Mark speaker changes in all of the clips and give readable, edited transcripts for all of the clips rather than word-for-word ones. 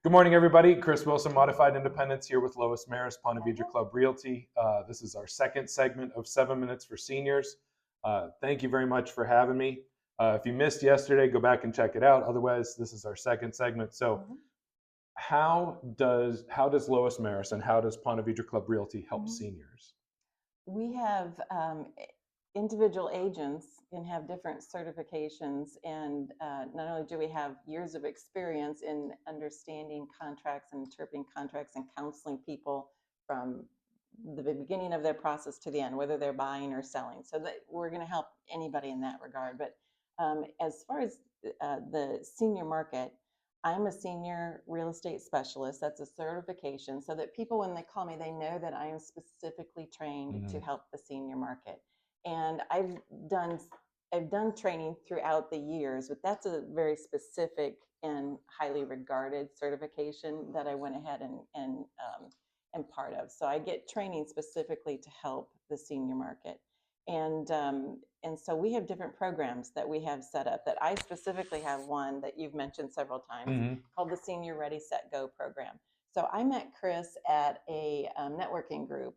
Speaker 1: Good morning, everybody. Chris Wilson, Modified Independence, here with Lois Marris, Ponte Vedra Club Realty. This is our second segment of 7 Minutes for Seniors. Thank you very much for having me. If you missed yesterday, go back and check it out. Otherwise, this is our second segment. So, how does Lois Marris and how does Ponte Vedra Club Realty help seniors?
Speaker 2: We have individual agents can have different certifications, and not only do we have years of experience in understanding contracts and interpreting contracts and counseling people from the beginning of their process to the end, whether they're buying or selling. So that we're going to help anybody in that regard. But as far as the senior market, I'm a senior real estate specialist. That's a certification so that people, when they call me, they know that I am specifically trained to help the senior market. And I've done training throughout the years, but that's a very specific and highly regarded certification that I went ahead and part of. So I get training specifically to help the senior market. And so we have different programs that we have set up. That I specifically have one that you've mentioned several times called the Senior Ready, Set, Go program. So I met Chris at a networking group,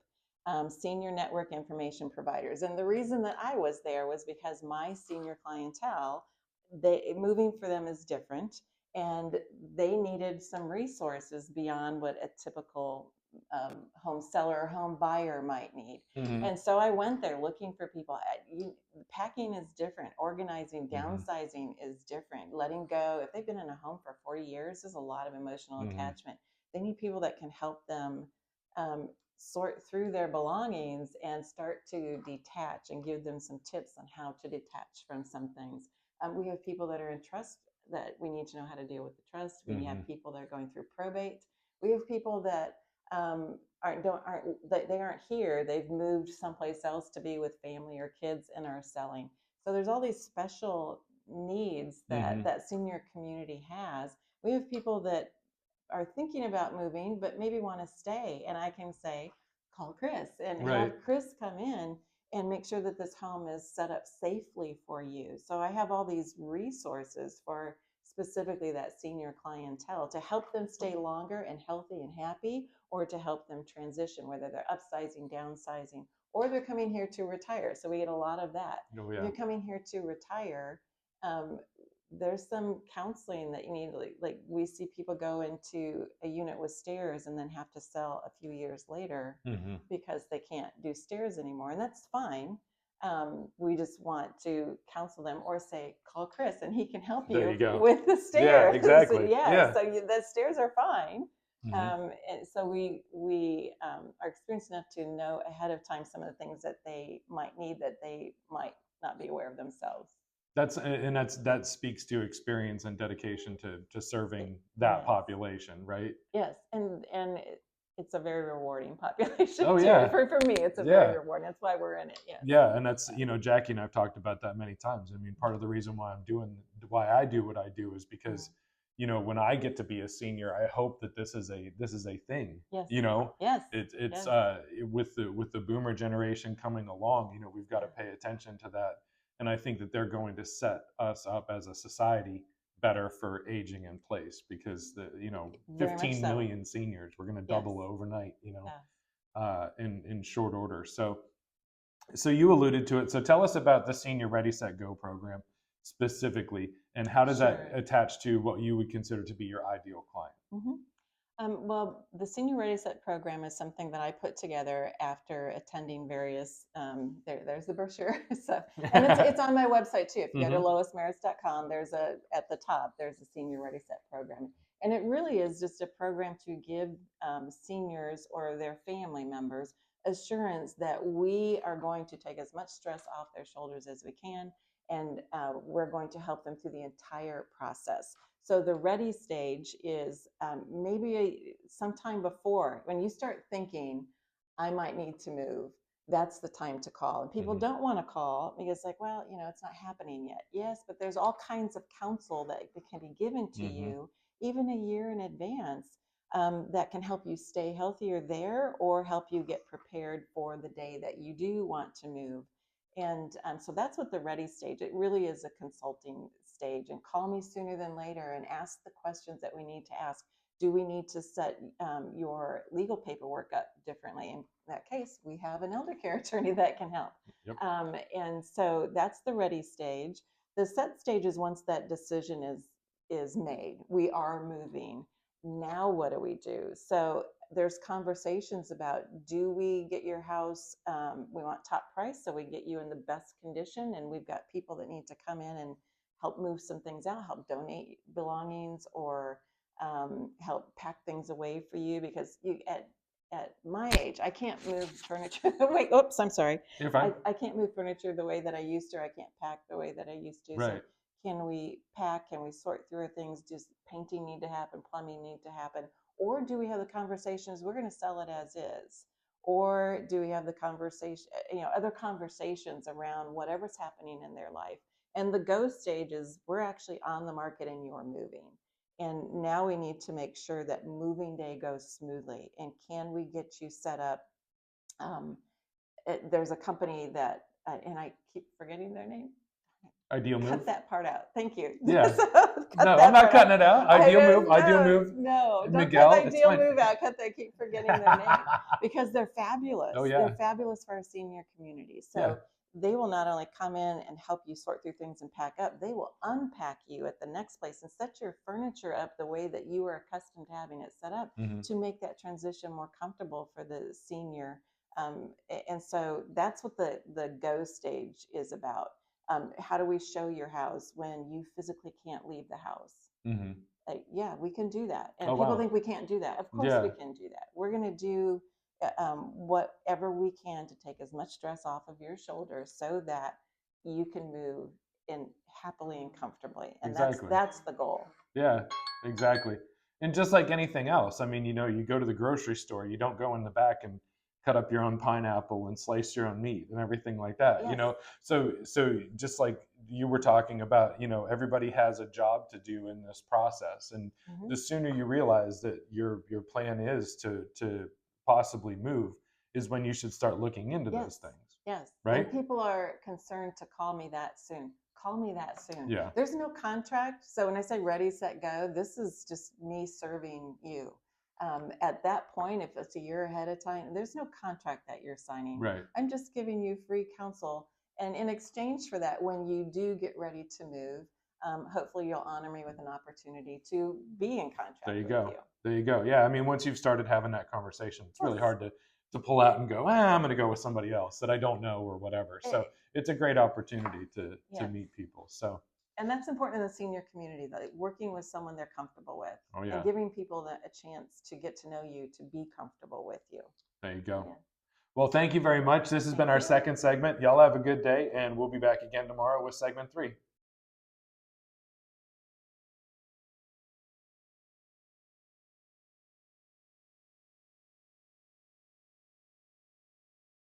Speaker 2: Senior Network Information Providers. And the reason that I was there was because my senior clientele, moving for them is different, and they needed some resources beyond what a typical home seller or home buyer might need. And so I went there looking for people. Packing is different. Organizing, downsizing is different. Letting go. If they've been in a home for 40 years, there's a lot of emotional attachment. They need people that can help them sort through their belongings and start to detach and give them some tips on how to detach from some things. We have people that are in trust that we need to know how to deal with the trust. We have people that are going through probate. We have people that they aren't here. They've moved someplace else to be with family or kids and are selling. So there's all these special needs that that senior community has. We have people that are thinking about moving but maybe want to stay, and I can say, call Chris and have Chris come in and make sure that this home is set up safely for you. So I have all these resources for specifically that senior clientele to help them stay longer and healthy and happy, or to help them transition, whether they're upsizing, downsizing, or they're coming here to retire. So we get a lot of that. If you're coming here to retire, there's some counseling that you need. Like we see people go into a unit with stairs and then have to sell a few years later because they can't do stairs anymore. And that's fine. We just want to counsel them, or say, call Chris and he can help you with the stairs.
Speaker 1: Yeah, exactly.
Speaker 2: So the stairs are fine. And so we are experienced enough to know ahead of time some of the things that they might need that they might not be aware of themselves.
Speaker 1: That speaks to experience and dedication to serving that population, right?
Speaker 2: Yes, and it's a very rewarding population too. For me, it's a very rewarding. That's why we're in it.
Speaker 1: Yeah, and that's, Jackie and I've talked about that many times. I mean, part of the reason why I do what I do is because when I get to be a senior, I hope that this is a thing.
Speaker 2: Yes.
Speaker 1: It's with the boomer generation coming along, we've got to pay attention to that. And I think that they're going to set us up as a society better for aging in place, because 15 million seniors, we're going to double overnight, in short order. So you alluded to it. So tell us about the Senior Ready, Set, Go program specifically, and how does that attach to what you would consider to be your ideal client?
Speaker 2: Well, the Senior Ready Set program is something that I put together after attending various, there's the brochure. So, and it's on my website too. If you go to loismarris.com, at the top, there's a Senior Ready Set program. And it really is just a program to give seniors or their family members assurance that we are going to take as much stress off their shoulders as we can. And we're going to help them through the entire process. So the ready stage is maybe sometime before, when you start thinking, I might need to move, that's the time to call. And people don't want to call because well, it's not happening yet. Yes, but there's all kinds of counsel that can be given to you, even a year in advance, that can help you stay healthier there, or help you get prepared for the day that you do want to move. And so that's what the ready stage, it really is a consulting stage. And call me sooner than later and ask the questions that we need to ask. Do we need to set your legal paperwork up differently? In that case, we have an elder care attorney that can help.
Speaker 1: Yep.
Speaker 2: And so that's the ready stage. The set stage is once that decision is made. We are moving. Now what do we do? So there's conversations about, do we get your house, we want top price, so we get you in the best condition, and we've got people that need to come in and help move some things out, help donate belongings, or help pack things away for you, because you at my age, I can't move furniture. Wait, oops, I'm sorry.
Speaker 1: You're fine.
Speaker 2: I can't move furniture the way that I used to. I can't pack the way that I used to.
Speaker 1: Right.
Speaker 2: So can we pack? Can we sort through things? Does painting need to happen? Plumbing need to happen? Or do we have the conversations, we're going to sell it as is? Or do we have the conversation, other conversations around whatever's happening in their life? And the go stage is, we're actually on the market and you're moving. And now we need to make sure that moving day goes smoothly. And can we get you set up? There's a company that, and I keep forgetting their name.
Speaker 1: Ideal Move.
Speaker 2: Cut that part out. Thank you.
Speaker 1: Yeah. No, I'm not cutting it out. Ideal Move. Ideal Move.
Speaker 2: No, don't
Speaker 1: Miguel,
Speaker 2: cut Ideal Move out. Cut that. Keep forgetting their name because they're fabulous.
Speaker 1: Oh, yeah.
Speaker 2: They're fabulous for our senior community. So they will not only come in and help you sort through things and pack up, they will unpack you at the next place and set your furniture up the way that you are accustomed to having it set up to make that transition more comfortable for the senior. And so that's what the go stage is about. How do we show your house when you physically can't leave the house? Yeah, we can do that. And people think we can't do that. Of course we can do that. We're going to do whatever we can to take as much stress off of your shoulders so that you can move in happily and comfortably. And that's the goal.
Speaker 1: Yeah, exactly. And just like anything else, I mean, you go to the grocery store, you don't go in the back and cut up your own pineapple and slice your own meat and everything like that. So just like you were talking about, everybody has a job to do in this process, and the sooner you realize that your plan is to possibly move is when you should start looking into those things.
Speaker 2: Yes.
Speaker 1: Right.
Speaker 2: And people are concerned to call me that soon. Call me that soon.
Speaker 1: Yeah.
Speaker 2: There's no contract. So when I say ready, set, go, this is just me serving you. At that point, if it's a year ahead of time, there's no contract that you're signing.
Speaker 1: Right.
Speaker 2: I'm just giving you free counsel. And in exchange for that, when you do get ready to move, hopefully you'll honor me with an opportunity to be in contract with you.
Speaker 1: There you go. Yeah. I mean, once you've started having that conversation, it's really hard to pull out and go, I'm going to go with somebody else that I don't know or whatever. So it's a great opportunity to meet people. So.
Speaker 2: And that's important in the senior community, that working with someone they're comfortable with.
Speaker 1: Oh, yeah.
Speaker 2: And giving people a chance to get to know you, to be comfortable with you.
Speaker 1: There you go.
Speaker 2: Yeah.
Speaker 1: Well, thank you very much. This has been our second segment. Y'all have a good day, and we'll be back again tomorrow with segment 3.